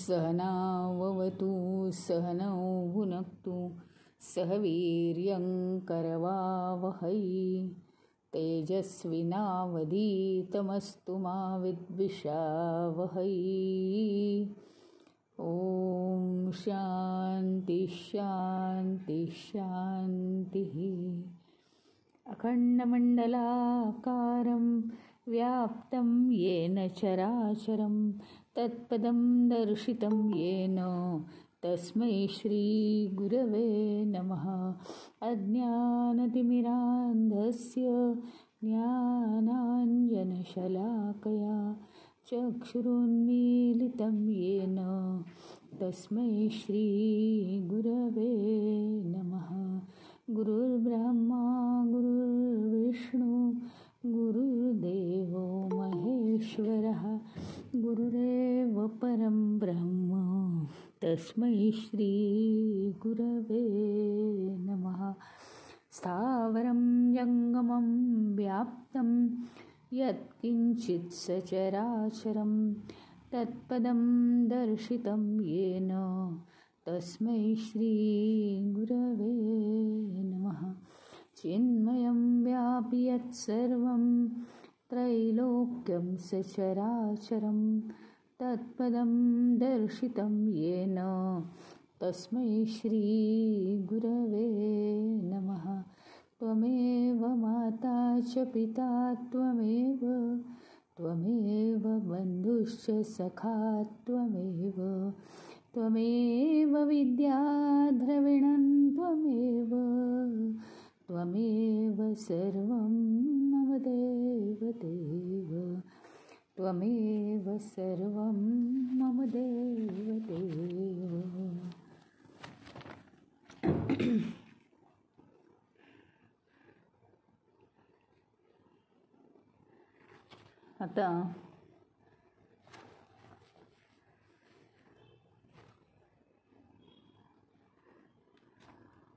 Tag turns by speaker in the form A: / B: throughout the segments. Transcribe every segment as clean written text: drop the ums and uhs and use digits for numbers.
A: सहनाववतु सहनौ भुनक्तु सह वीर्यं करवावहै तेजस्विनावधीतमस्तु मा विद्विषावहै। ॐ शान्ति शान्ति शान्तिः। अखण्डमण्डलाकारं व्याप्तं येन चराचरं तत्पदं दर्शितं येन तस्मै श्रीगुरवे नमः। अज्ञानतिमिरान्धस्य ज्ञानाञ्जनशलाकया चक्षुरुन्मीलितं येन तस्मै श्रीगुरवे नमः। गुरुर्ब्रह्मा गुरुर्विष्णु गुरुर्देवो महेश्वरः गुरुरेव परं ब्रह्म तस्मै श्रीगुरवे नमः। स्थावरं जङ्गमं व्याप्तं यत्किञ्चित् सचराचरं तत्पदं दर्शितं येन तस्मै श्रीगुरवे नमः। चिन्मयं व्यापि यत्सर्वं त्रैलोक्यं सचराचरं तत्पदं दर्शितं येन तस्मै श्रीगुरवे नमः। त्वमेव माता च पिता त्वमेव बन्धुश्च सखा त्वमेव विद्या द्रविणं त्वमेव सर्वं मम देवदेव त्वमेव सर्वं मम देवदेव। आता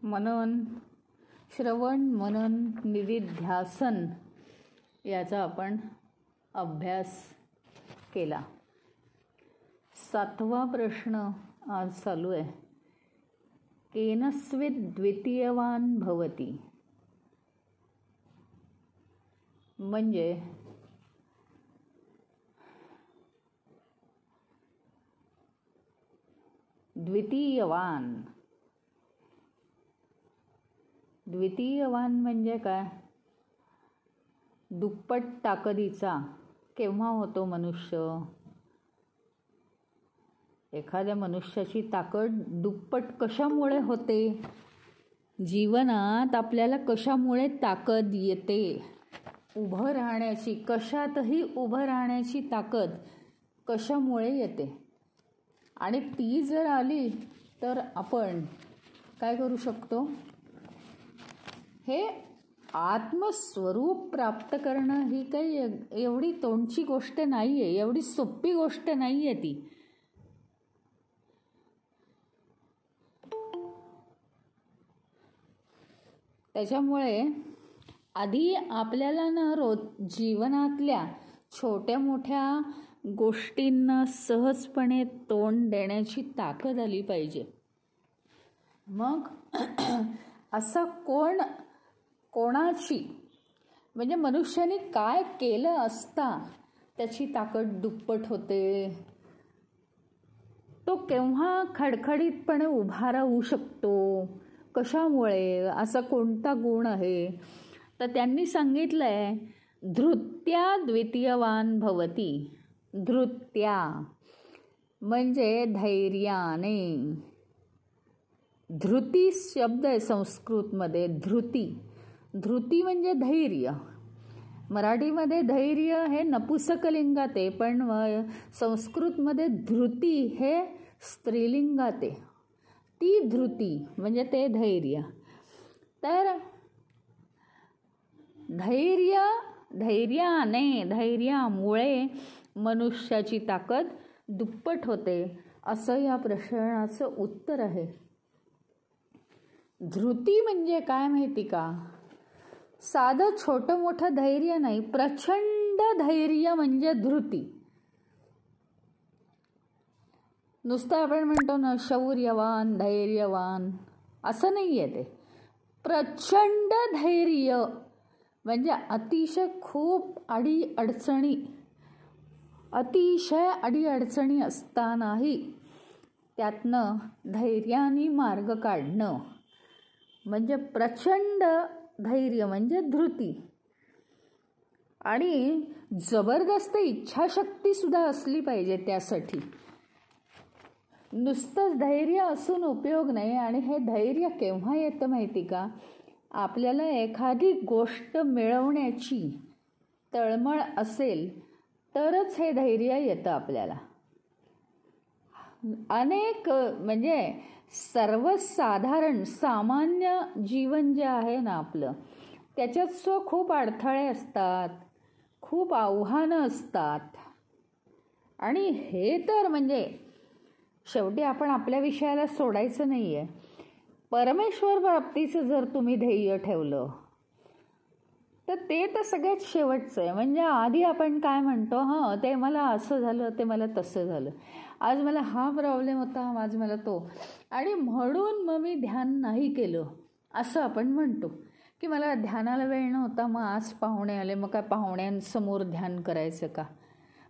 A: मनन श्रवण मनन निधिध्यासन याचा आपण अभ्यास केला। 7वा प्रश्न आज चालू आहे। केनस्विद् द्वितीयवान भवति, म्हणजे द्वितीयवान म्हणजे काय? दुप्पट ताकदीचा केव्हा होतो मनुष्य? एखाद्या मनुष्याची ताकद दुप्पट कशामुळे होते? जीवनात आपल्याला कशामुळे ताकद येते? उभं राहण्याची, कशातही उभं राहण्याची ताकद कशामुळे येते? आणि ती जर आली तर आपण काय करू शकतो? हे आत्मस्वरूप प्राप्त करणं ही काही एवढी तोंडची गोष्ट नाही आहे, एवढी सोपी गोष्ट नाही आहे ती. त्याच्यामुळे आधी आपल्याला ना रोज जीवनातल्या छोट्या मोठ्या गोष्टींना सहजपणे तोंड देण्याची ताकद आली पाहिजे. मग असं कोणाची म्हणजे मनुष्याने काय केलं असता त्याची ताकद दुप्पट होते? तो केव्हा खडखडीतपणे उभा राहू शकतो? कशामुळे? असा कोणता गुण आहे? तर त्यांनी सांगितलंय धृत्या द्वितीयवान भवति. धृत्या म्हणजे धैर्याने. धृती शब्द आहे संस्कृतमध्ये. धृती म्हणजे धैर्य. मराठीमध्ये धैर्य हे नपुसकलिंगात आहे, पण संस्कृतमध्ये धृती हे स्त्रीलिंगात आहे. ती धृती म्हणजे ते धैर्य. तर धैर्य धैर्यामुळे मनुष्याची ताकद दुप्पट होते, असं या प्रश्नाचं उत्तर आहे. धृती म्हणजे काय माहिती का? साधं छोटं मोठं धैर्य नाही, प्रचंड धैर्य म्हणजे धृती. नुसतं आपण म्हणतो ना शौर्यवान, धैर्यवान, असं नाही आहे ते. प्रचंड धैर्य म्हणजे अतिशय अतिशय अडीअडचणी असतानाही त्यातनं धैर्याने मार्ग काढणं म्हणजे प्रचंड धैर्य म्हणजे धृती. आणि जबरदस्त इच्छाशक्ती सुद्धा असली पाहिजे त्यासाठी. नुसतंच धैर्य असून उपयोग नाही. आणि हे धैर्य केव्हा येतं माहिती का? आपल्याला एखादी गोष्ट मिळवण्याची तळमळ असेल तरच हे धैर्य येतं आपल्याला. अनेक म्हणजे सर्वसाधारण सामान्य जीवन जे आहे ना आपलं, त्याच्यात खूप अडथळे असतात, खूप आव्हानं असतात. आणि हे तर म्हणजे शेवटी आपण आपल्या विषयाला सोडायचं नाही आहे. परमेश्वर प्राप्तीचं जर तुम्ही ध्येय ठेवलं तर ते तर सगळ्यात शेवटचं आहे. म्हणजे आधी आपण काय म्हणतो, हां ते मला असं झालं, ते मला तसं झालं, आज मला हा प्रॉब्लेम होता, आज मला तो, आणि म्हणून मग मी ध्यान नाही केलं असं आपण म्हणतो. की मला ध्यानाला वेळ नव्हता, मग आज पाहुणे आले, मग काय पाहुण्यांसमोर ध्यान करायचं का?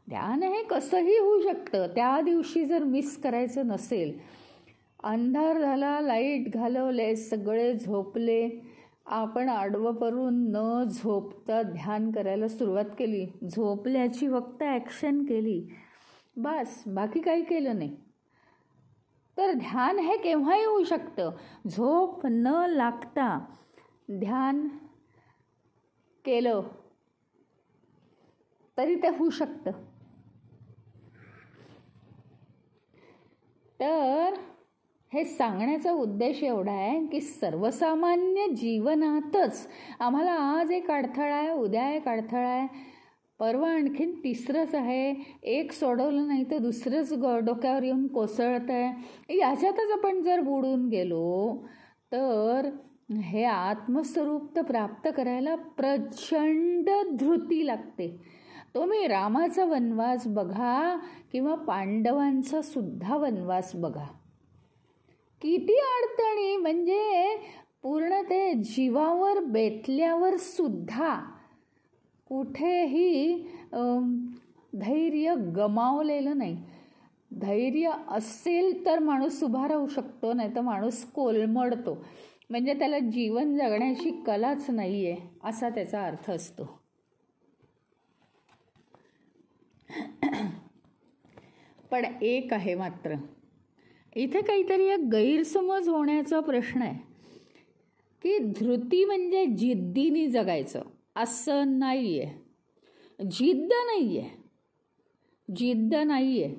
A: ध्यान हे कसंही होऊ शकतं. त्या दिवशी जर मिस करायचं नसेल, अंधार झाला, लाईट घालवले, सगळे झोपले, आपण आडवं करून न झोपता ध्यान करायला सुरुवात केली, झोपल्याची फक्त ॲक्शन केली, बस बाकी काही केलं नाही, तर ध्यान हे केव्हाही होऊ शकतं. झोप न लागता ध्यान केलं तरी ते होऊ शकतं. तर हे सांगण्याचा उद्देश एवढा आहे की सर्वसामान्य जीवनातच आम्हाला आज एक अडथळा आहे, उद्या एक अडथळा आहे, परवा आणखीन तिसरंच आहे, एक सोडवलं नाही तर दुसरंच डोक्यावर येऊन कोसळतं आहे. याच्यातच आपण जर बुडून गेलो तर हे आत्मस्वरूप तर प्राप्त करायला प्रचंड धृती लागते. तुम्ही रामाचा वनवास बघा किंवा पांडवांचा सुद्धा वनवास बघा, किती अडचणी, म्हणजे पूर्ण ते जीवावर बेतल्यावर सुद्धा कुठेही धैर्य गमावलेलं नाही. धैर्य असेल तर माणूस उभा राहू शकतो, नाही तर माणूस कोलमडतो. म्हणजे त्याला जीवन जगण्याची कलाच नाही आहे असा त्याचा अर्थ असतो. पण एक आहे मात्र, इथे काहीतरी एक गैरसमज होण्याचा प्रश्न आहे की धृती म्हणजे जिद्दीने जगायचं असं नाही आहे. जिद्द नाही आहे.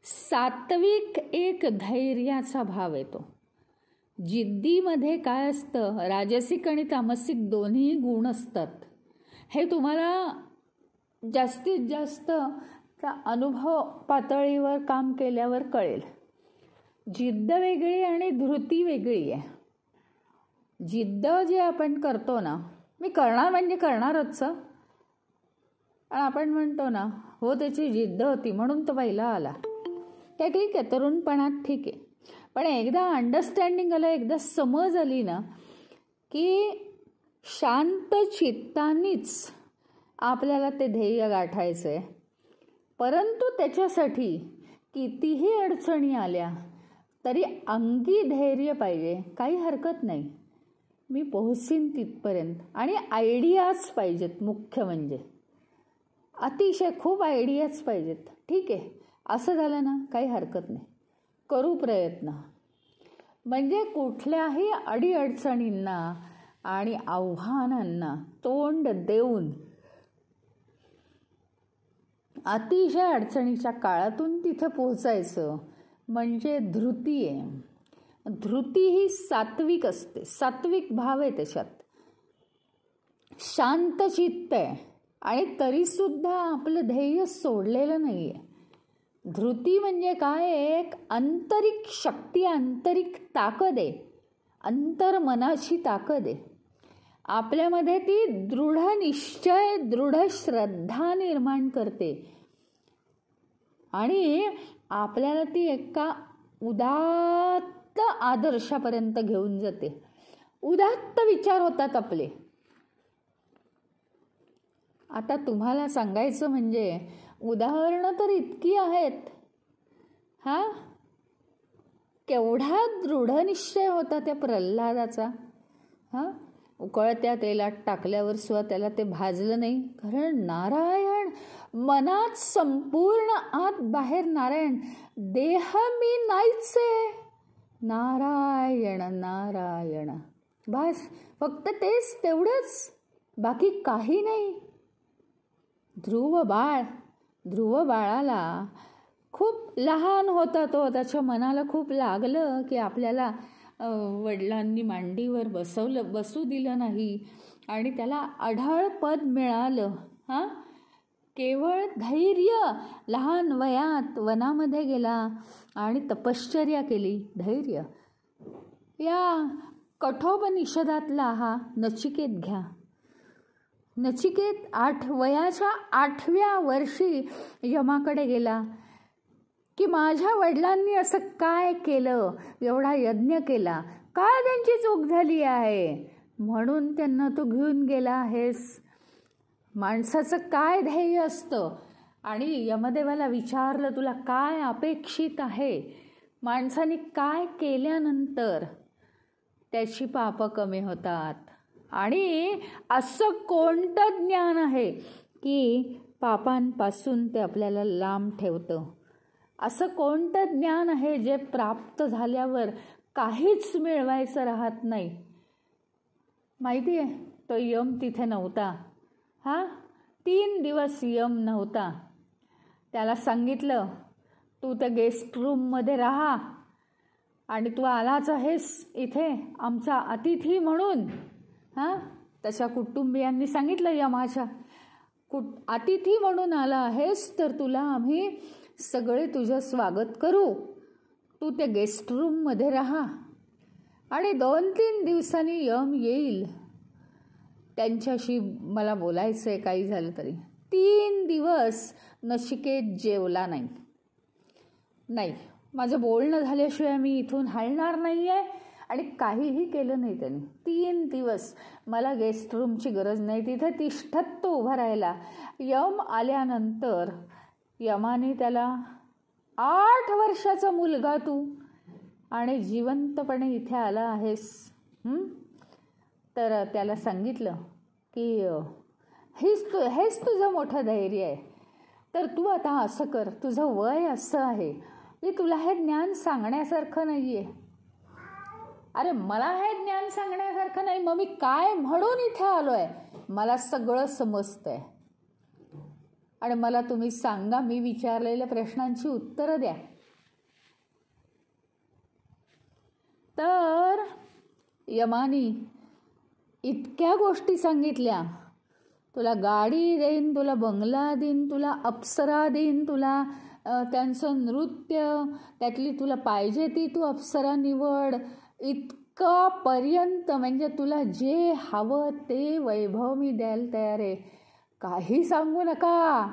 A: सात्विक एक धैर्याचा भाव येतो. जिद्दीमध्ये काय असतं, राजसिक आणि तामसिक दोन्ही गुण असतात. हे तुम्हाला जास्तीत जास्त त्या अनुभव पातळीवर काम केल्यावर कळेल. जिद्द वेगळी आणि धृती वेगळी आहे. जिद्द जे आपण करतो ना, मी करणार म्हणजे करणारच, आणि आपण म्हणतो ना हो त्याची जिद्द होती म्हणून तो पहिला आला, ते ठीक आहे, तरुणपणात ठीक आहे. पण एकदा अंडरस्टँडिंग आलं, एकदा समज आली ना की शांत चित्तानीच आपल्याला ते ध्येय गाठायचं आहे. परंतु त्याच्यासाठी कितीही अडचणी आल्या तरी अंगी धैर्य पाहिजे. काही हरकत नाही, मी पोहोचीन तिथपर्यंत. आणि आयडियाज पाहिजेत, मुख्य म्हणजे अतिशय खूप आयडियाज पाहिजेत. ठीक आहे, असं झालं ना काही हरकत नाही, करू प्रयत्न. म्हणजे कुठल्याही अडीअडचणींना आणि आव्हानांना तोंड देऊन अतिशय अडचणीच्या काळातून तिथं पोहोचायचं म्हणजे धृती आहे. धृती ही सात्विक असते, सात्विक भाव आहे त्याच्यात. शांत चित्त आहे, आणि तरीसुद्धा आपलं ध्येय सोडलेलं नाही आहे. धृती म्हणजे काय? एक आंतरिक शक्ती, आंतरिक ताकद आहे, अंतर्मनाची ताकद आहे. आपल्यामध्ये ती दृढ निश्चय, दृढ श्रद्धा निर्माण करते आणि आपल्याला ती एका उदात्त आदर्शापर्यंत घेऊन जाते. उदात्त विचार होतात आपले. आता तुम्हाला सांगायचं म्हणजे उदाहरणं तर इतकी आहेत. केवढा दृढ निश्चय होता त्या प्रल्हादाचा. उकळत्या तेलात टाकल्यावर सुद्धा त्याला ते भाजलं नाही, कारण नारायण मनात संपूर्ण, आत बाहेर नारायण. देह मी नाहीच आहे, नारायण नारायण, बस फक्त तेच, तेवढंच, बाकी काही नाही. ध्रुव बाळाला खूप लहान होता तो, त्याच्या मनाला खूप लागलं की आपल्याला वडिलांनी मांडीवर बसू दिलं नाही आणि त्याला अढाळ पद मिळालं. केवळ धैर्य, लहान वयात वनामध्ये गेला आणि तपश्चर्या केली. धैर्य. या कठोपनिषदातला हा नचिकेत घ्या. नचिकेत वयाच्या 8व्या वर्षी यमाकडे गेला की माझ्या वडिलांनी असं काय केलं, एवढा यज्ञ केला, काय त्यांची चूक झाली आहे म्हणून त्यांना तू घेऊन गेला आहेस. माणसाचं काय ध्येय असतं आणि यमदेवाला विचारलं तुला काय अपेक्षित आहे, माणसाने काय केल्यानंतर त्याची पापं कमी होतात. आणि असं कोणतं ज्ञान आहे की पापांपासून ते आपल्याला लांब ठेवतं? असं कोणतं ज्ञान आहे जे प्राप्त झाल्यावर काहीच मिळवायचं राहत नाही? माहिती आहे, तो यम तिथे नव्हता. 3 दिवस यम नव्हता. त्याला सांगितलं तू त्या गेस्ट रूममध्ये राहा आणि तू आलाच आहेस इथे आमचा अतिथी म्हणून. त्याच्या कुटुंबियांनी सांगितलं यमाच्या, अतिथी म्हणून आला आहेस तर तुला आम्ही सगळे तुझं स्वागत करू, तू त्या गेस्ट रूममध्ये राहा आणि 2-3 दिवसांनी यम येईल, त्यांच्याशी मला बोलायचं आहे काही झालं तरी. 3 दिवस नचिकेत जेवला नाही. माझं बोलणं झाल्याशिवाय मी इथून हलणार नाही आहे आणि काहीही केलं नाही त्याने. 3 दिवस मला गेस्ट रूमची गरज नाही, तिथे तिष्ठत तो उभा राहिला. यम आल्यानंतर यमाने त्याला 8 वर्षाचा मुलगा तू आणि जिवंतपणे इथे आला आहेस, तर त्याला सांगितलं की हेच तुझं मोठं धैर्य आहे, तर तू आता असं कर, तुझं वय असं आहे की तुला हे ज्ञान सांगण्यासारखं नाही आहे. अरे मला हे ज्ञान सांगण्यासारखं नाही, मग मी काय म्हणून इथे आलो आहे? मला सगळं समजतंय आणि मला तुम्ही सांगा, मी विचारलेल्या प्रश्नांची उत्तरं द्या. तर यमानी इतक्या गोष्टी सांगितल्या, तुला गाडी देईन, तुला बंगला देईन, तुला अप्सरा देईन, तुला त्यांचं नृत्य, त्यातली तुला पाहिजे ती तू अप्सरा निवड, इतकं पर्यंत, म्हणजे तुला जे हवं ते वैभव मी द्यायला तयार आहे. काही सांगू नका,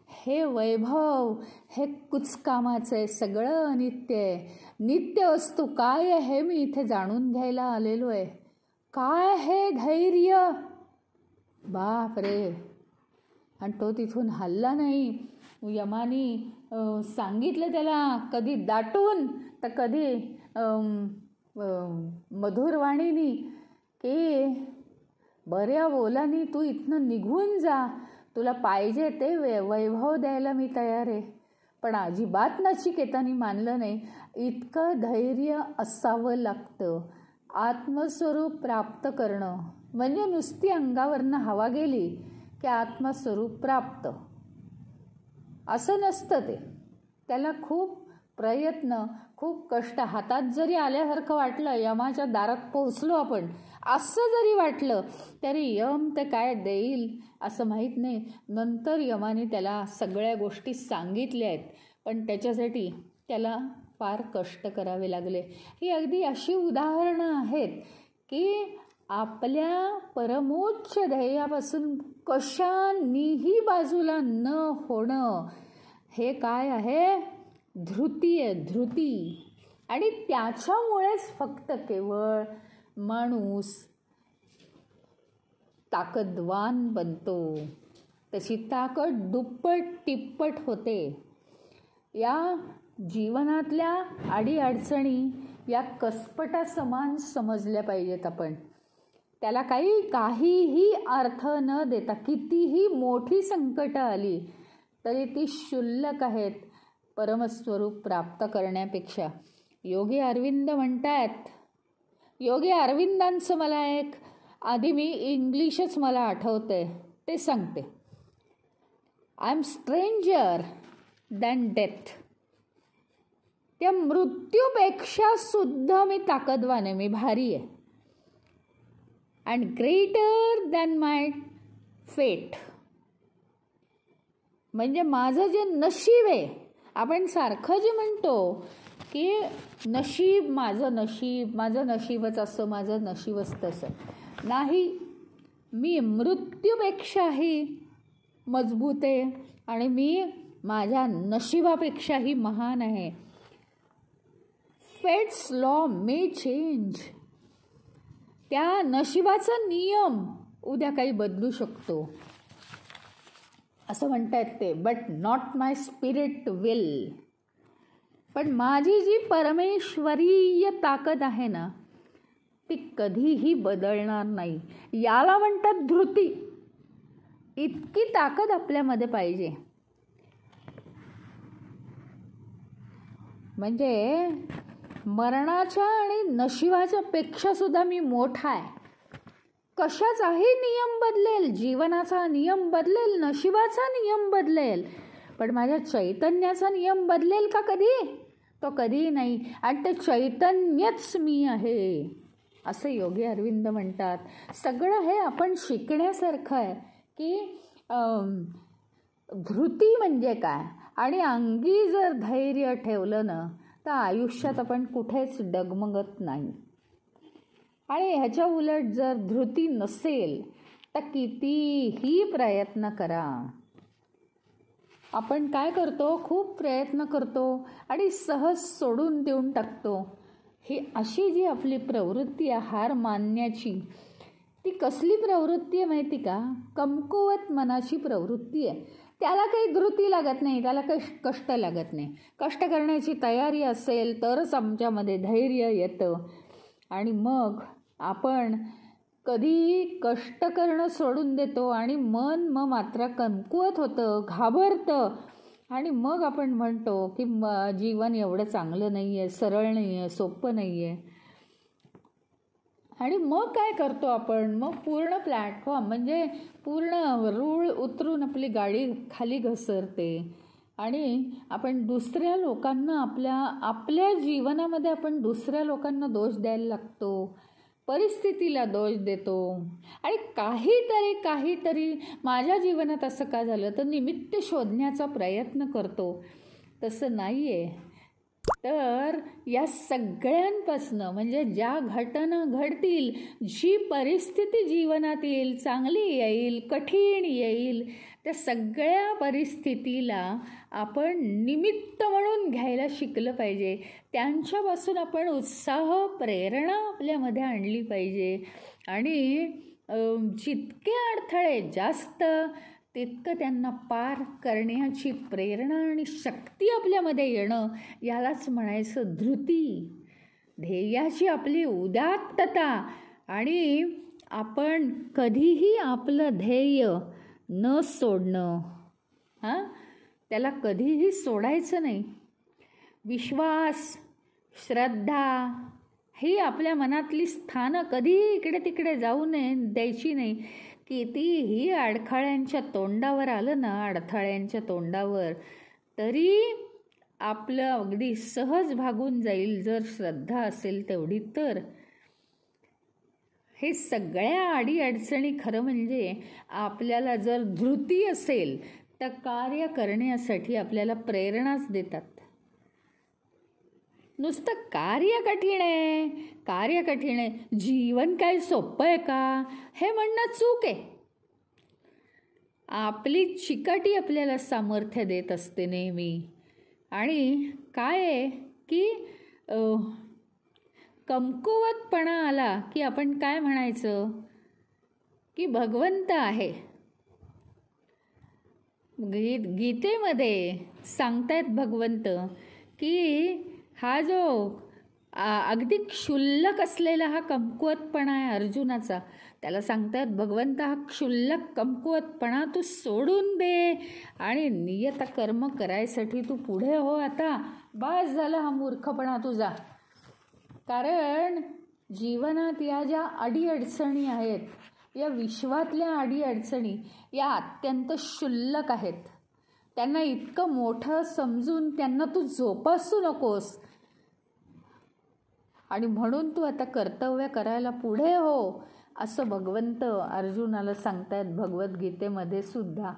A: हे वैभव हे कुचकामाचं आहे, सगळं अनित्य आहे. नित्य वस्तू काय आहे हे मी इथे जाणून घ्यायला आलेलो आहे. काय हे धैर्य, बाप रे. आणि तो तिथून हलला नाही. यमानी सांगितलं त्याला, कधी दाटून तर कधी मधुरवाणीनी, की बऱ्या बोलानी तू इथनं निघून जा, तुला पाहिजे ते वैभव द्यायला मी तयार आहे. पण अजिबात नचिकेतानी मानलं नाही. इतकं धैर्य असावं लागतं. आत्मस्वरूप प्राप्त करणं म्हणजे नुसती अंगावरनं हवा गेली की आत्मस्वरूप प्राप्त असं नसतं ते. त्याला खूप प्रयत्न, खूप कष्ट हातात जरी आल्यासारखं वाटलं, यमाच्या दारात पोहोचलो आपण असं जरी वाटलं तरी यम ते काय देईल असं माहीत नाही. नंतर यमाने त्याला सगळ्या गोष्टी सांगितल्या आहेत, पण त्याच्यासाठी त्याला फार कष्ट करावे लागले. ही अगदी अशी उदाहरणं आहेत की आपल्या परमोच्च ध्येयापासून कशानीही बाजूला न होणं हे काय आहे? धृती आहे, धृती. आणि त्याच्यामुळेच फक्त केवळ माणूस ताकदवान बनतो, त्याची ताकद दुप्पट तिप्पट होते. या जीवनातल्या अडीअडचणी या कसपटासमान समजल्या पाहिजेत आपण. त्याला काहीही अर्थ न देता कितीही मोठी संकटं आली तरी ती क्षुल्लक आहेत परमस्वरूप प्राप्त करण्यापेक्षा. योगी अरविंद म्हणतात, योगी अरविंदांचं मला एक आधी मी इंग्लिशच मला आठवतंय ते सांगते. I am stranger than death. त्या मृत्यूपेक्षा सुद्धा मी ताकदवान आहे, मी भारी आहे. अँड ग्रेटर दॅन माय फेट. म्हणजे माझं जे नशीब आहे, आपण सारखं जे म्हणतो की नशीब, माझं नशीबच असं, माझं नशीबच तसं नाही. मी मृत्यूपेक्षाही मजबूत आहे आणि मी माझ्या नशिबापेक्षाही महान आहे. Fate's law may change. त्या नशिबाचा नियम उद्या काही बदलू शकतो असं म्हणतात ते. But not my spirit will. पण माझी जी परमेश्वरीय ताकद आहे ना, ती कधीही बदलणार नाही. याला म्हणतात धृती. इतकी ताकद आपल्यामध्ये पाहिजे. म्हणजे मरणाच्या आणि नशिबाच्या पेक्षा सुद्धा मी मोठा आहे. कशाचाही नियम बदलेल, जीवनाचा नियम बदलेल, नशिबाचा नियम बदलेल, पण माझ्या चैतन्याचा नियम बदलेल का कधी? तो कधी नाही. आणि ते चैतन्यच मी आहे असं योगी अरविंद म्हणतात. सगळं हे आपण शिकण्यासारखं आहे की धृती म्हणजे काय. आणि अंगी जर धैर्य ठेवलं ना तर आयुष्यात आपण कुठेच डगमगत नाही. आणि ह्याच्या उलट जर धृती नसेल तर कितीही प्रयत्न करा, आपण काय करतो, खूप प्रयत्न करतो आणि सहज सोडून देऊन टाकतो. ही अशी जी आपली प्रवृत्ती आहे हार मानण्याची, ती कसली प्रवृत्ती आहे माहिती का? कमकुवत मनाची प्रवृत्ती आहे. त्याला काही धृती लागत नाही, त्याला काही कष्ट लागत नाही. कष्ट करण्याची तयारी असेल तरच आमच्यामध्ये धैर्य येतं. आणि मग आपण कधी कष्ट करणं सोडून देतो आणि मन मात्र कमकुवत होतं, घाबरतं. आणि मग आपण म्हणतो की जीवन एवढं चांगलं नाही आहे, सरळ नाही आहे, सोपं नाही आहे. आणि मग काय करतो आपण? मग पूर्ण प्लॅटफॉर्म म्हणजे पूर्ण रूळ उतरून आपली गाडी खाली घसरते आणि आपण दुसऱ्या लोकांना आपल्या जीवनामध्ये आपण दुसऱ्या लोकांना दोष द्यायला लागतो, परिस्थितीला दोष देतो. आणि काहीतरी माझ्या जीवनात असं का झालं तर निमित्त शोधण्याचा प्रयत्न करतो. तसं नाही आहे. तर या सगळ्यांपासनं म्हणजे ज्या घटना घडतील, जी परिस्थिती जीवनात येईल, चांगली येईल, कठीण येईल, त्या सगळ्या परिस्थितीला आपण निमित्त म्हणून घ्यायला शिकलं पाहिजे. त्यांच्यापासून आपण उत्साह, प्रेरणा आपल्यामध्ये आणली पाहिजे. आणि जितके अडथळे जास्त तितकं त्यांना पार करण्याची प्रेरणा आणि शक्ती आपल्यामध्ये येणं, यालाच म्हणायचं धृती. ध्येयाची आपली उदात्तता. आणि आपण कधीही आपलं ध्येय न सोडणं, त्याला कधीही सोडायचं नाही. विश्वास, श्रद्धा ही आपल्या मनातली स्थानं कधीही इकडे तिकडे जाऊ नये, द्यायची नाही. कितीही अडथळ्यांच्या तोंडावर आलं ना, अडथळ्यांच्या तोंडावर, तरी आपलं अगदी सहज भागून जाईल जर श्रद्धा असेल तेवढी. तर हे सगळ्या अडीअडचणी खरं म्हणजे आपल्याला जर धृती असेल तर कार्य करण्यासाठी आपल्याला प्रेरणाच देतात. नुसतं कार्य कठीण आहे, कार्य कठीण आहे, जीवन काय सोपं आहे का हे म्हणणं चूक आहे. आपली चिकाटी आपल्याला सामर्थ्य देत असते नेहमी. आणि काय आहे की कमकुवतपणा आला की आपण काय म्हणायचं की भगवंत आहे. गीतेमध्ये सांगतायत भगवंत की हा जो अगदी क्षुल्लक असलेला हा कमकुवतपणा आहे अर्जुनाचा, त्याला सांगतायत भगवंत हा क्षुल्लक कमकुवतपणा तू सोडून दे आणि नियत कर्म करायसाठी तू पुढे हो. आता बस झाला हा मूर्खपणा तुझा. कारण जीवनात या ज्या अडीअडचणी आहेत, या विश्वातल्या अडीअडचणी या अत्यंत क्षुल्लक आहेत. त्यांना इतकं मोठं समजून त्यांना तू जोपासू नकोस. आणि म्हणून तू आता कर्तव्य करायला पुढे हो असं भगवंत अर्जुनाला सांगतायत भगवद्गीतेमध्ये सुद्धा.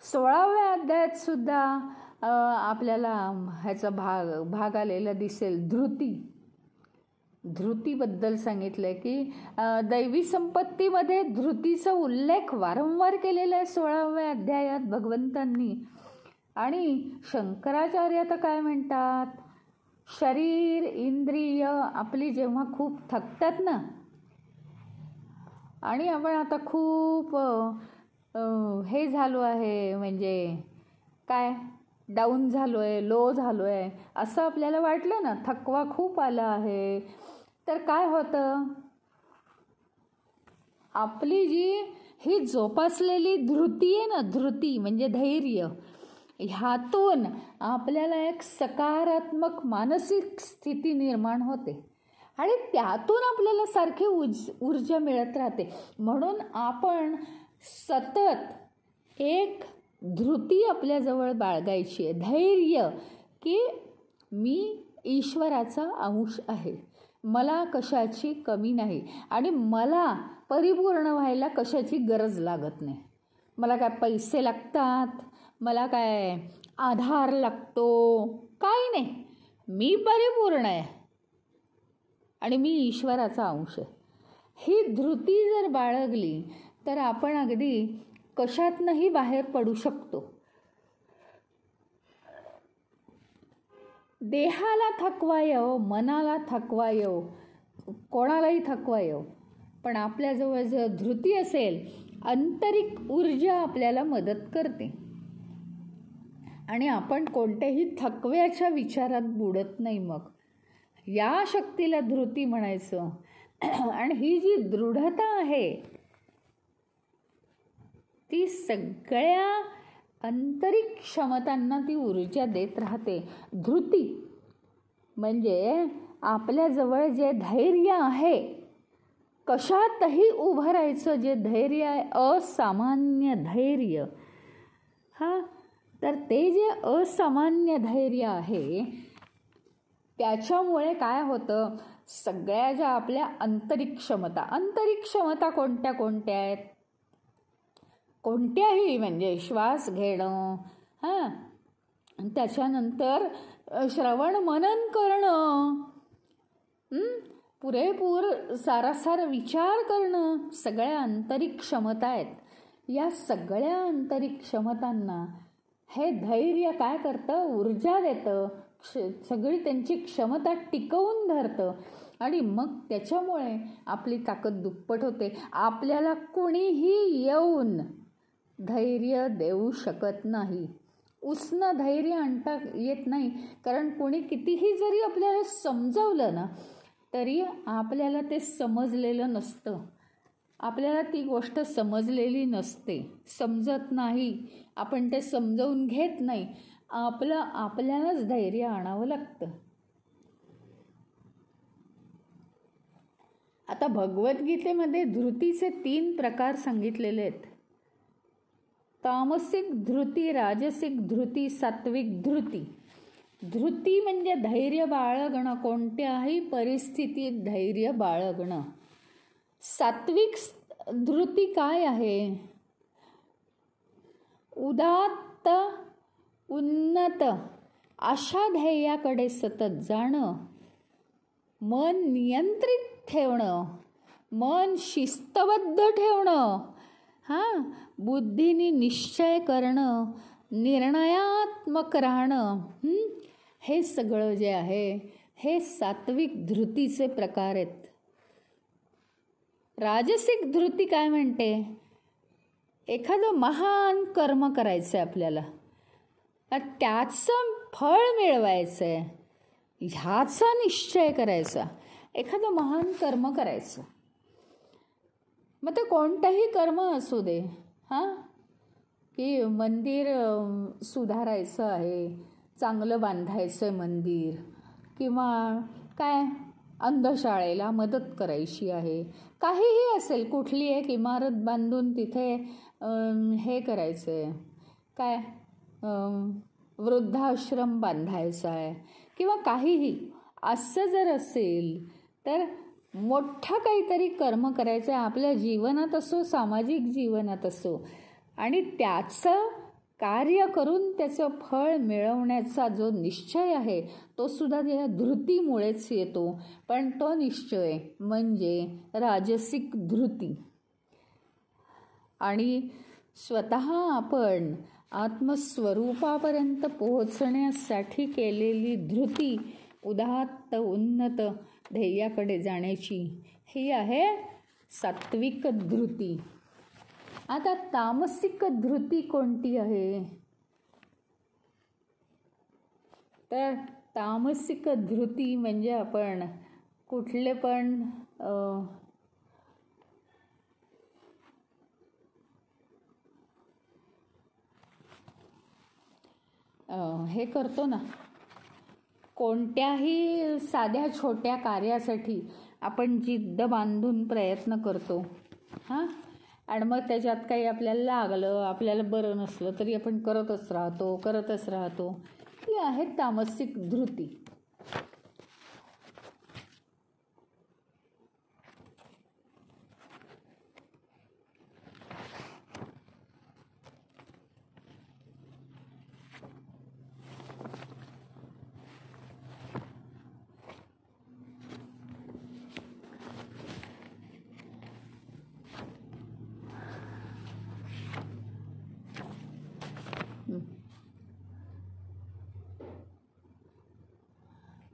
A: 16व्या अध्यायात सुद्धा आपल्याला ह्याचा भाग आलेला दिसेल. धृतीबद्दल सांगितलं आहे की दैवी संपत्तीमध्ये धृतीचा उल्लेख वारंवार केलेला आहे 16व्या अध्यायात भगवंतांनी. आणि शंकराचार्य आता काय म्हणतात, शरीर इंद्रिय आपली जेव्हा खूप थकतात ना, आणि आपण आता खूप हे झालो आहे, म्हणजे काय डाऊन झालो आहे, लो झालो आहे असं आपल्याला वाटलं ना, थकवा खूप आला आहे, तर काय होतं, आपली जी ही जोपासलेली धृती आहे ना, धृती म्हणजे धैर्य, ह्यातून आपल्याला एक सकारात्मक मानसिक स्थिती निर्माण होते आणि त्यातून आपल्याला सारखी ऊर्जा मिळत राहते. म्हणून आपण सतत एक धृती आपल्याजवळ बाळगायची आहे, धैर्य, की मी ईश्वराचा अंश आहे, मला कशाची कमी नाही आणि मला परिपूर्ण व्हायला कशाची गरज लागत नाही. मला काय पैसे लागतात, मला काय आधार लागतो, काही नाही, मी परिपूर्ण आहे आणि मी ईश्वराचा अंश आहे. ही धृती जर बाळगली तर आपण अगदी कशातनंही बाहेर पडू शकतो. देहाला थकवा येव, मनाला थकवा येव, कोणालाही थकवा येव, पण आपल्याजवळ जर धृती असेल, आंतरिक ऊर्जा आपल्याला मदत करते आणि आपण कोणत्याही थकव्याच्या विचारात बुडत नाही. मग या शक्तीला धृती म्हणायचं. आणि ही जी दृढता आहे ती सगळ्या आंतरिक क्षमतांना ती ऊर्जा देत राहते. धृती म्हणजे आपल्याजवळ जे धैर्य आहे, कशातही उभं राहायचं जे धैर्य आहे, असामान्य धैर्य, तर ते जे असामान्य धैर्य आहे त्याच्यामुळे काय होतं, सगळ्या ज्या आपल्या आंतरिक क्षमता कोणत्या कोणत्या आहेत, कोणत्याही, म्हणजे श्वास घेणं, त्याच्यानंतर श्रवण मनन करणं, पुरेपूर सारासार विचार करणं, सगळ्या आंतरिक क्षमता आहेत. या सगळ्या आंतरिक क्षमतांना हे धैर्य काय करतं, ऊर्जा देतं, सगळी त्यांची क्षमता टिकवून धरतं आणि मग त्याच्यामुळे आपली ताकद दुप्पट होते. आपल्याला कुणीही येऊन धैर्य देऊ शकत नाही, उसनं धैर्य आणता येत नाही. कारण कोणी कितीही जरी आपल्याला समजवलं ना तरी आपल्याला ते समजलेलं नसतं, आपल्याला ती गोष्ट समजलेली नसते, समजत नाही, आपण ते समजवून घेत नाही, आपल्यालाच धैर्य आणावं लागतं. आता भगवद्गीतेमध्ये धृतीचे 3 प्रकार सांगितलेले आहेत. तामसिक धृती, राजसिक धृती, सात्विक धृती. धृती म्हणजे धैर्य बाळगणं, कोणत्याही परिस्थितीत धैर्य बाळगणं. सात्विक धृती काय आहे? उदात्त उन्नत अशा ध्येयाकडे सतत जाणं, मन नियंत्रित ठेवणं, मन शिस्तबद्ध ठेवणं, बुद्धीने निश्चय करणं, निर्णयात्मक राहणं, हे सगळं जे आहे हे सात्विक धृतीचे प्रकार आहेत. राजसिक धृती काय म्हणते? एखादं महान कर्म करायचं आहे आपल्याला, त्याचं फळ मिळवायचं आहे, ह्याचा निश्चय करायचा. एखादं महान कर्म करायचं, मग ते कोणतंही कर्म असू दे, की मंदिर सुधारायचं आहे, चांगलं बांधायचं आहे मंदिर, किंवा काय अंधशाळेला मदत करायची आहे, काहीही असेल, कुठली एक इमारत बांधून तिथे हे करायचं आहे, काय वृद्धाश्रम बांधायचा आहे, किंवा काहीही असं जर असेल तर मोठं काहीतरी कर्म करायचं आहे आपल्या जीवनात असो, सामाजिक जीवनात असो, आणि त्याचं कार्य करून त्याचं फळ मिळवण्याचा जो निश्चय आहे तो सुद्धा या धृतीमुळेच येतो. पण तो निश्चय म्हणजे राजसिक धृती. आणि स्वतः आपण आत्मस्वरूपापर्यंत पोहोचण्यासाठी केलेली धृती, उदात्त उन्नत ध्येयाकडे जाण्याची, ही आहे सात्विक धृती. आता तामसिक धृती कोणती आहे? तर तामसिक धृती म्हणजे आपण कुठले पण हे करतो ना, कोणत्याही साध्या छोट्या कार्यासाठी आपण जिद्द बांधून प्रयत्न करतो, आणि मग त्याच्यात काही आपल्याला लागलं, आपल्याला बरं नसलं तरी आपण करतच राहतो. ती आहे तामसिक धृती.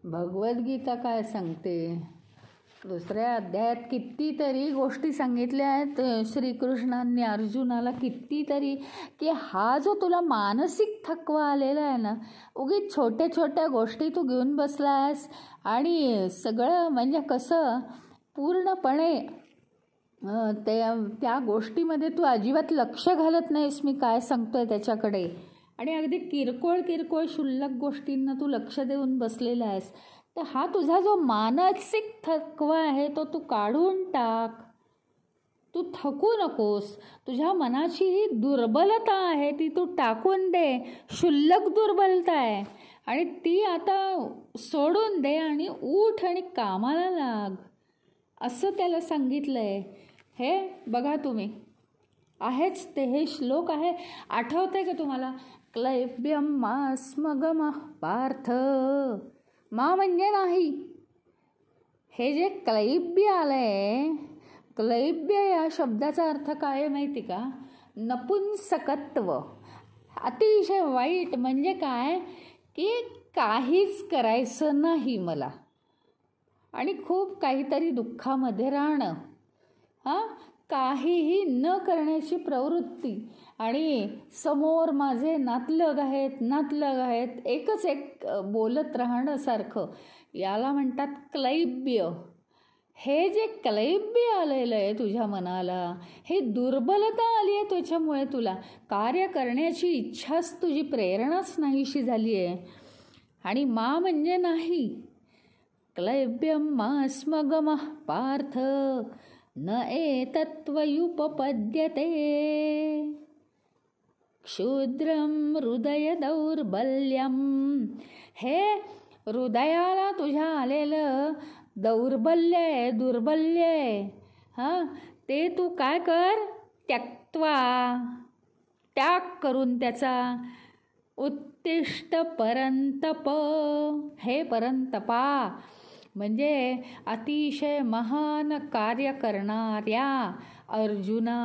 A: भगवद्गीता काय सांगते? दुसऱ्या अध्यायात कितीतरी गोष्टी सांगितल्या आहेत श्रीकृष्णांनी अर्जुनाला, कितीतरी, की हा जो तुला मानसिक थकवा आलेला आहे ना, उगीच छोट्या छोट्या गोष्टी तू घेऊन बसला आहेस, आणि सगळं म्हणजे कसं पूर्णपणे त्या गोष्टीमध्ये तू अजिबात लक्ष घालत नाहीस मी काय सांगतोय त्याच्याकडे, आणि अगदी किरकोळ क्षुल्लक गोष्टींना तू लक्ष देऊन बसलेला आहेस. तर हा तुझा जो मानसिक थकवा आहे तो तू काढून टाक. तू थकू नकोस. तुझ्या मनाची ही दुर्बलता आहे ती तू टाकून दे. क्षुल्लक दुर्बलता आहे आणि ती आता सोडून दे आणि उठ आणि कामाला लाग, असं त्याला सांगितलं आहे. हे बघा तुम्ही, आहेच ते, हे श्लोक आहे. आठवत आहे का तुम्हाला? क्लैब्यम मा स्मगम पार्थ, मा म्हणजे नाही. हे जे क्लैब्य आलंय, क्लैब्य या शब्दाचा अर्थ काय माहिती का? नपुंसकत्व. अतिशय वाईट. म्हणजे काय की काहीच करायचं नाही मला आणि खूप काहीतरी दुःखामध्ये राहणं, काहीही न करण्याची प्रवृत्ती, आणि समोर माझे नातलग आहेत, एकच एक बोलत राहणं सारखं, याला म्हणतात क्लैब्य. हे जे क्लैब्य आलेलं आहे तुझ्या मनाला, हे दुर्बलता आली आहे त्याच्यामुळे तुला कार्य करण्याची इच्छाच, तुझी प्रेरणाच नाहीशी झाली आहे. आणि मा म्हणजे नाही. क्लैब्यम मा स्मगम पार्थ न एतत्त्वयुपपद्यते. क्षुद्रम हृदय दौर्बल्यम. हे हृदयाला तुझ्या आलेलं दौर्बल्य आहे, दुर्बल्य आहे, हां, ते तू काय कर, त्यक्त्वा, त्याग करून त्याचा. उत्तिष्ठ परंतप. हे परंतपा म्हणजे अतिशय महान कार्य करणाऱ्या अर्जुना,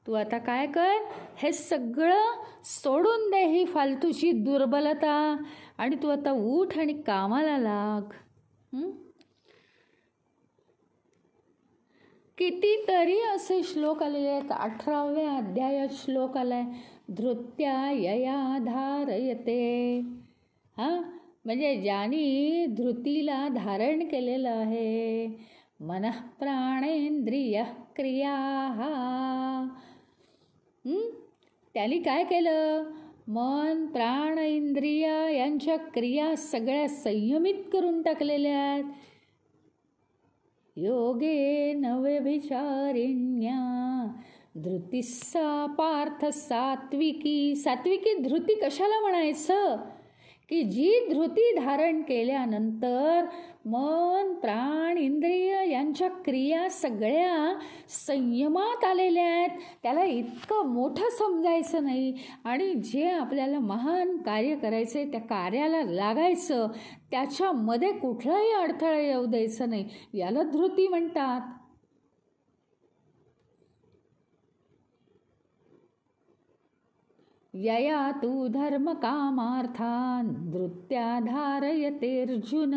A: तू आता काय कर, हे सगळं सोडून दे, ही फालतूची दुर्बलता, आणि तू आता उठ आणि कामाला लाग. कितीतरी असे श्लोक आलेले आहेत. 18व्या अध्यायात श्लोक आलाय, धृत्या यया धारयते. हां, म्हणजे ज्याने धृतीला धारण केलेलं आहे. मनः प्राणेंद्रिय क्रिया. त्यांनी काय केलं, मन प्राण इंद्रिय यांच्या क्रिया सगळ्या संयमित करून टाकलेल्या आहेत. योगेन व्यभिचारिण्या धृतिस्सा पार्थ सात्विकी. सात्विकी धृती कशाला म्हणायचं, की जी धृती धारण केल्यानंतर मन प्राण इंद्रिय यांच्या क्रिया सगळ्या संयमात आलेल्या आहेत. त्याला इतकं मोठं समजायचं नाही, आणि जे आपल्याला महान कार्य करायचं त्या कार्याला लागायचं, त्याच्यामध्ये कुठलाही अडथळा येऊ द्यायचं नाही, याला धृती म्हणतात. यया तू धर्म कामार्थान धृत्या धारयते अर्जुन.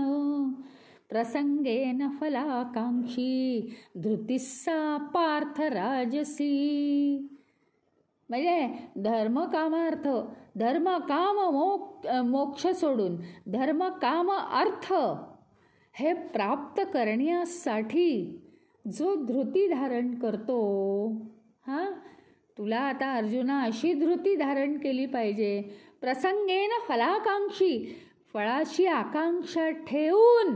A: प्रसंगेन फलाकांक्षी धृतिस्सा पार्थ राजसी. म्हणजे धर्म कामार्थ, धर्म काम मोक्ष सोडून धर्म काम अर्थ हे प्राप्त करण्यासाठी जो धृती धारण करतो, हां, तुला आता अर्जुना अशी धृती धारण केली पाहिजे. प्रसंगेन फलाकांक्षी, फळाची आकांक्षा ठेवून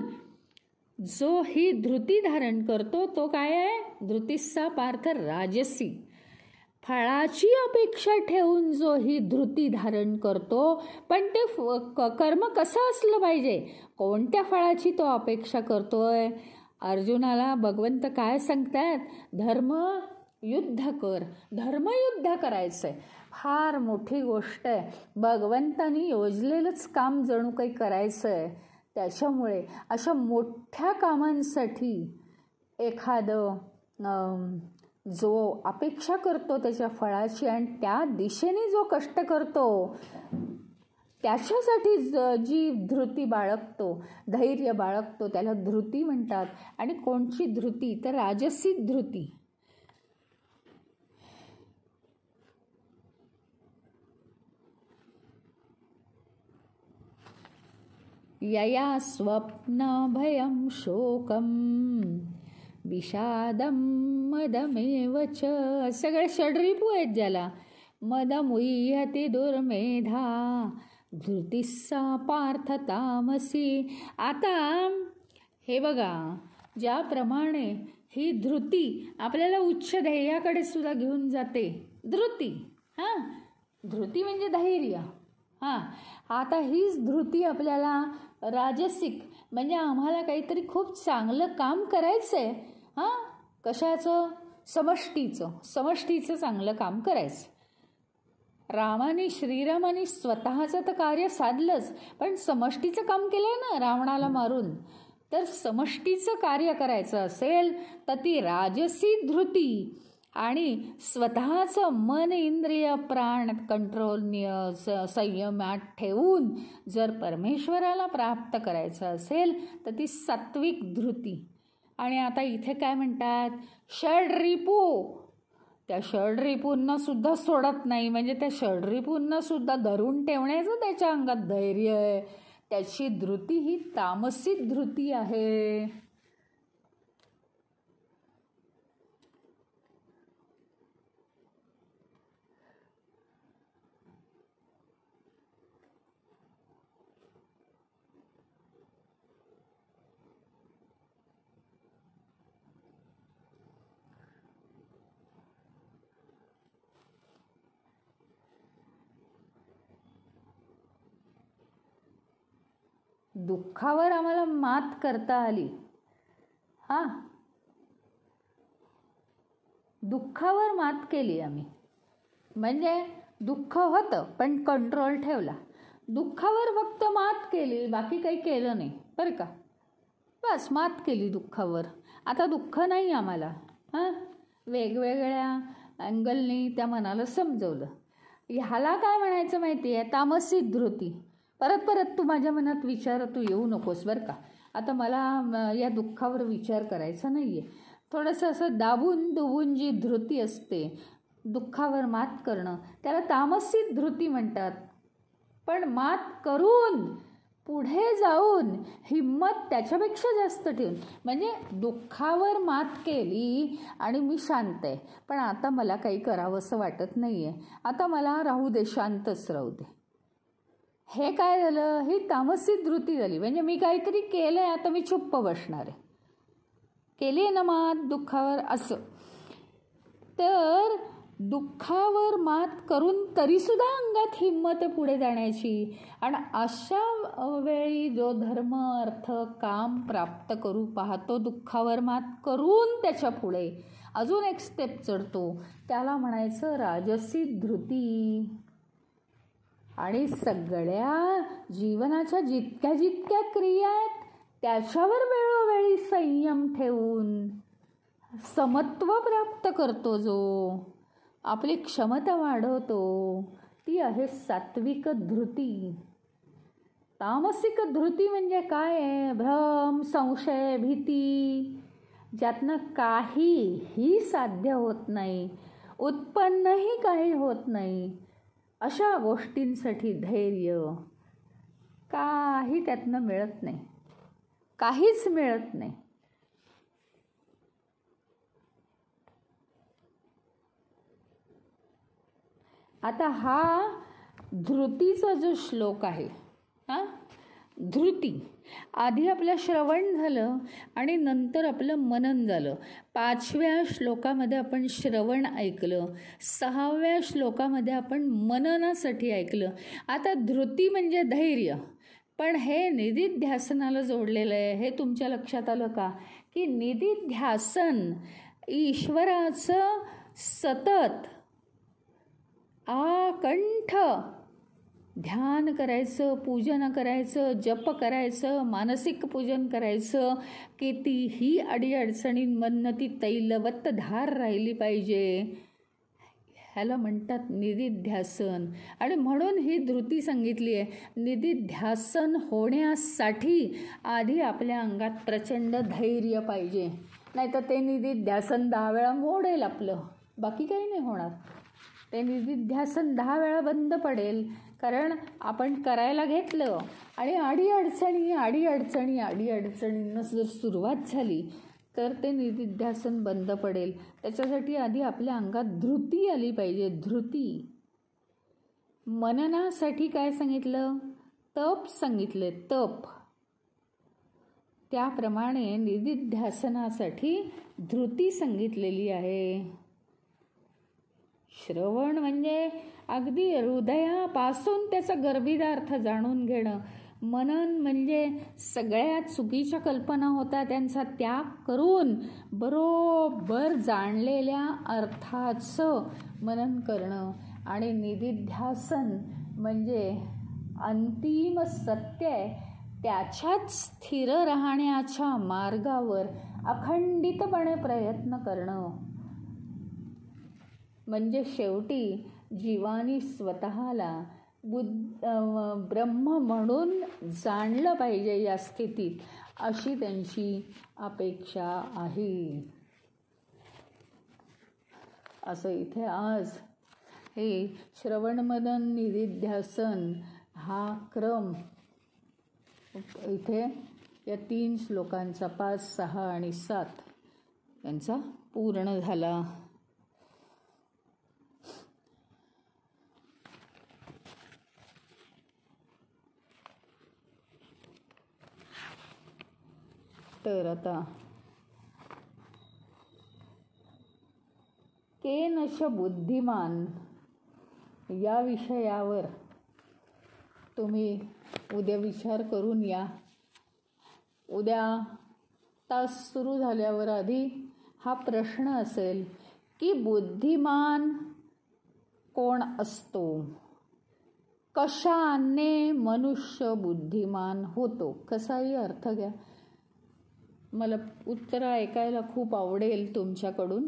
A: जो ही धृती धारण करतो तो काय आहे, धृतिस्सा पार्थ राजसी. फळाची अपेक्षा ठेवून जो ही धृती धारण करतो, पण ते कर्म कसं असलं पाहिजे, कोणत्या फळाची तो अपेक्षा करतोय. अर्जुनाला भगवंत काय सांगतात, धर्म युद्ध कर, धर्मयुद्ध करायचंय. फार मोठी गोष्ट आहे, भगवंतानी योजलेलंच काम जणू काही करायचं आहे. त्याच्यामुळे अशा मोठ्या कामांसाठी एखादं जो अपेक्षा करतो त्याच्या फळाची आणि त्या दिशेने जो कष्ट करतो, त्याच्यासाठी जी धृती बाळगतो, धैर्य बाळगतो, त्याला धृती म्हणतात. आणि कोणची धृती, तर राजसी धृती. यया स्वप्न भयं शोकं विषादं मदमेव च. सगळे षड्रिपू आहेत ज्याला. मदमुह्यति दुर्मेधा धृतिस्सा पार्थ तामसी. आता हे बघा, ज्याप्रमाणे ही धृती आपल्याला उच्च ध्येयाकडे सुद्धा घेऊन जाते, धृती, हां, धृती म्हणजे धैर्य. हां, आता हीच धृती आपल्याला राजसिक म्हणजे आम्हाला काहीतरी खूप चांगलं काम करायचं आहे. हां, कशाचं, समष्टीचं चांगलं काम करायचं. श्रीरामाने स्वतःचं तर कार्य साधलंच, पण समष्टीचं काम केलंय ना रावणाला मारून. तर समष्टीचं कार्य करायचं असेल तर ती राजसी धृती आणि स्वतःचं मन इंद्रिय प्राण संयमात ठेवून जर परमेश्वराला प्राप्त करायचं असेल तर ती सात्विक धृती. आणि आता इथे काय म्हणतात, षड्रिपू. त्या षड्रिपूंना सुद्धा सोडत नाही, म्हणजे त्या षड्रिपूंना सुद्धा धरून ठेवण्याचं त्याच्या अंगात धैर्य आहे. त्याची धृती ही तामसी धृती आहे. दुःखावर आम्हाला मात करता आली. हां, दुःखावर मात केली आम्ही. म्हणजे दुःख होतं पण कंट्रोल ठेवला. दुःखावर फक्त मात केली, बाकी काही केलं नाही बरं का. बस मात केली दुःखावर. आता दुःख नाही आम्हाला. हां, वेगवेगळ्या अँगलनी त्या मनाला समजवलं. ह्याला काय म्हणायचं माहिती आहे? तामसी धृती. परत परत तू माझ्या मनात विचार तू येऊ नकोस बरं का. आता मला या दुःखावर विचार करायचा नाही आहे. थोडंसं असं दाबून दुबून जी धृती असते, दुःखावर मात करणं, त्याला तामसी धृती म्हणतात. पण मात करून पुढे जाऊन हिम्मत त्याच्यापेक्षा जास्त ठेवून, म्हणजे दुःखावर मात केली आणि मी शांत आहे, पण आता मला काही करावंसं वाटत नाही आहे, आता मला राहू दे, शांतच राहू दे. हे काय झालं? ही तामसी धृती झाली. म्हणजे मी काहीतरी केलं आहे, आता मी चुप्प बसणार आहे. केली आहे ना मात दुःखावर, असं. तर दुःखावर मात करून तरीसुद्धा अंगात हिंमत पुढे जाण्याची, आणि अशा वेळी जो धर्म अर्थ काम प्राप्त करू पाहतो, दुःखावर मात करून त्याच्या पुढे अजून एक स्टेप चढतो, त्याला म्हणायचं राजसी धृती. आणि सगळ्या जीवनाच्या जितक्या जितक्या क्रिया आहेत त्याच्यावर वेळोवेळी संयम ठेवून समत्व प्राप्त करतो, जो आपली क्षमता वाढवतो, ती आहे सात्विक धृती. तामसिक धृती म्हणजे काय आहे? भ्रम, संशय, भीती, ज्यातनं काहीही साध्य होत नाही, उत्पन्नही काही होत नाही, अशा गोष्टींसाठी धैर्य. काही त्यातनं मिळत नाही, काहीच मिळत नाही. आता हा धृतीचा जो श्लोक आहे, हां, धृती, आधी आपलं श्रवण झालं आणि नंतर आपलं मनन झालं. 5व्या श्लोकामध्ये आपण श्रवण ऐकलं, 6व्या श्लोकामध्ये आपण मननासाठी ऐकलं. आता धृती म्हणजे धैर्य, पण हे निदिध्यासनाला जोडलेलं आहे. हे तुमच्या लक्षात आलं का? की निदिध्यासन ईश्वराचं सतत आकंठ ध्यान करायचं, पूजन करायचं, जप करायचं, मानसिक पूजन करायचं, कितीही अडीअडचणींमधनं ती तैलवत धार राहिली पाहिजे, ह्याला म्हणतात निदिध्यासन. आणि म्हणून ही धृती सांगितली आहे. निदिध्यासन होण्यासाठी आधी आपल्या अंगात प्रचंड धैर्य पाहिजे, नाही तर ते निदिध्यासन 10 वेळा मोडेल आपलं, बाकी काही नाही होणार. ते निदिध्यासन 10 वेळा बंद पडेल, कारण आपण करायला घेतलं आणि अडीअडचणींना जर सुरुवात झाली तर ते निदिध्यासन बंद पडेल. त्याच्यासाठी आधी आपल्या अंगात धृती आली पाहिजे, धृती. मननासाठी काय सांगितलं? तप सांगितले, तप. त्याप्रमाणे निदिध्यासनासाठी धृती सांगितलेली आहे. श्रवण म्हणजे अगदी हृदयापासून त्याचा गर्भित अर्थ जाणून घेणं. मनन म्हणजे सगळ्या चुकीच्या कल्पना होता त्यांचा त्याग करून बरोबर जाणलेल्या अर्थाचं मनन करणं. आणि निदिध्यासन म्हणजे अंतिम सत्य आहे त्याच्यात स्थिर राहण्याच्या मार्गावर अखंडितपणे प्रयत्न करणं. म्हणजे शेवटी जीवानी स्वतःला ब्रह्म म्हणून जाणलं पाहिजे या स्थितीत, अशी त्यांची अपेक्षा आहे. असं इथे आज हे श्रवण मनन निदिध्यासन हा क्रम इथे या 3 श्लोकांचा 5, 6 आणि 7 यांचा पूर्ण झाला. तर आता केनश बुद्धिमान या विषयावर तुम्ही उद्या विचार करून या. उद्या तास सुरू झाल्यावर आधी हा प्रश्न असेल की बुद्धिमान कोण असतो, कशाने मनुष्य बुद्धिमान होतो, कसाही अर्थ घ्या. मला उत्तर ऐकायला खूप आवडेल तुमच्याकडून.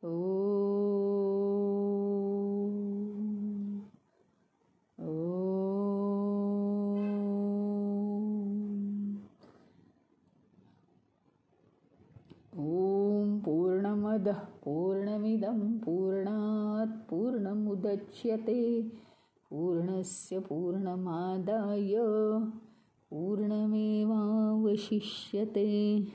A: ओम पूर्णमदः पूर्णमिदं पूर्णात् पूर्णमुदच्यते पूर्णस्य पूर्णमादाय पूर्णमेवावशिष्यते.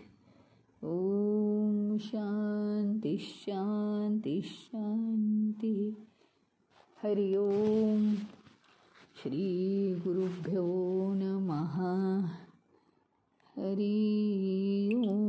A: ओम शांती शांती शांती. हरि ओम. श्री गुरुभ्यो नमः. हरि ओम.